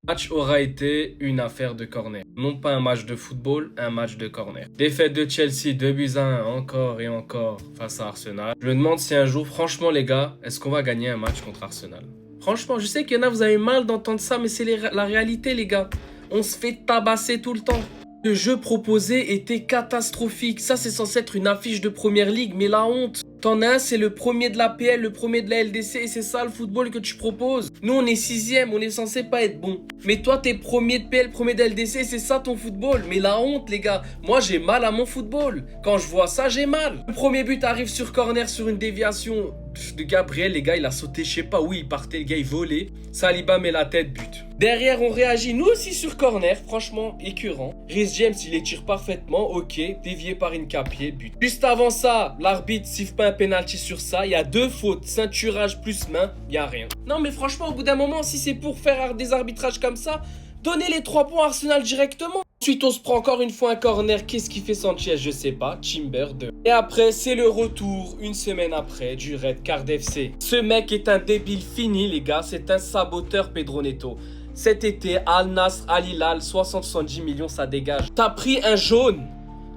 Le match aura été une affaire de corner. Non pas un match de football, un match de corner. Défaite de Chelsea 2-1 encore et encore face à Arsenal. Je me demande si un jour, franchement les gars, est-ce qu'on va gagner un match contre Arsenal? Franchement, je sais qu'il y en a, vous avez mal d'entendre ça, mais c'est la réalité les gars. On se fait tabasser tout le temps. Le jeu proposé était catastrophique. Ça, c'est censé être une affiche de première ligue, mais la honte. T'en as un, c'est le premier de la PL, le premier de la LDC, et c'est ça le football que tu proposes. Nous, on est sixième, on est censé pas être bon. Mais toi, t'es premier de PL, premier de LDC, c'est ça ton football. Mais la honte, les gars. Moi, j'ai mal à mon football. Quand je vois ça, j'ai mal. Le premier but arrive sur corner, sur une déviation de Gabriel. Les gars, il a sauté, je sais pas où il partait. Le gars, il volait. Saliba met la tête, but. Derrière, on réagit, nous aussi sur corner, franchement, écœurant. Rhys James, il les tire parfaitement, ok, dévié par Hincapié, but. Juste avant ça, l'arbitre siffle pas un penalty sur ça, il y a deux fautes, ceinturage plus main, il y a rien. Non mais franchement, au bout d'un moment, si c'est pour faire des arbitrages comme ça, donnez les 3 points à Arsenal directement. Ensuite, on se prend encore une fois un corner. Qu'est-ce qu'il fait Sanchez? Je sais pas. Timber 2. Et après, c'est le retour, une semaine après, du Red Card FC. Ce mec est un débile fini, les gars. C'est un saboteur, Pedro Neto. Cet été, Al Nassr, Al Hilal, 70 millions, ça dégage. T'as pris un jaune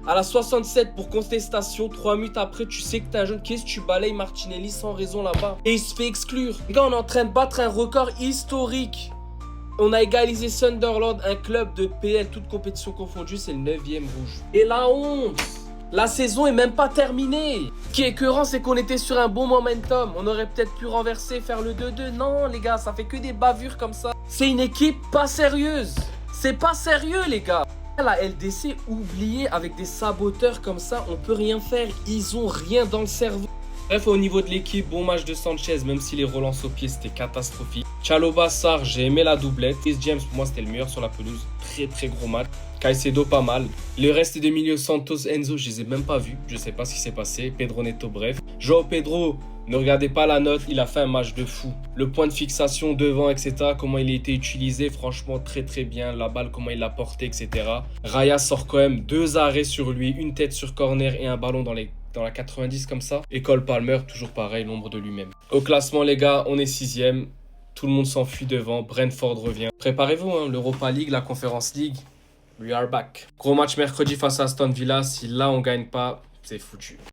à la 67 pour contestation. 3 minutes après, tu sais que t'as un jaune. Qu'est-ce que tu balayes Martinelli sans raison là-bas? Et il se fait exclure. Les gars, on est en train de battre un record historique. On a égalisé Sunderland, un club de PL, toutes compétitions confondues, c'est le 9e rouge. Et la honte! La saison est même pas terminée. Ce qui est écœurant, c'est qu'on était sur un bon momentum. On aurait peut-être pu renverser, faire le 2-2. Non, les gars, ça fait que des bavures comme ça. C'est une équipe pas sérieuse. C'est pas sérieux, les gars. La LDC, oubliée avec des saboteurs comme ça, on peut rien faire. Ils ont rien dans le cerveau. Bref, au niveau de l'équipe, bon match de Sanchez, même si les relances au pied c'était catastrophique. Chalobah, Sarr, j'ai aimé la doublette. Rhys James, pour moi, c'était le meilleur sur la pelouse. Très gros match. Caicedo, pas mal. Le reste des milieux, Santos, Enzo, je les ai même pas vus. Je sais pas ce qui s'est passé. Pedro Neto, bref. Joao Pedro, ne regardez pas la note, il a fait un match de fou. Le point de fixation devant, etc. Comment il a été utilisé, franchement, très bien. La balle, comment il l'a portée, etc. Raya sort quand même 2 arrêts sur lui, une tête sur corner et un ballon dans la 90 comme ça. Et Cole Palmer, toujours pareil, l'ombre de lui-même. Au classement, les gars, on est 6e. Tout le monde s'enfuit devant. Brentford revient. Préparez-vous, hein, l'Europa League, la Conference League. We are back. Gros match mercredi face à Aston Villa. Si là, on gagne pas, c'est foutu.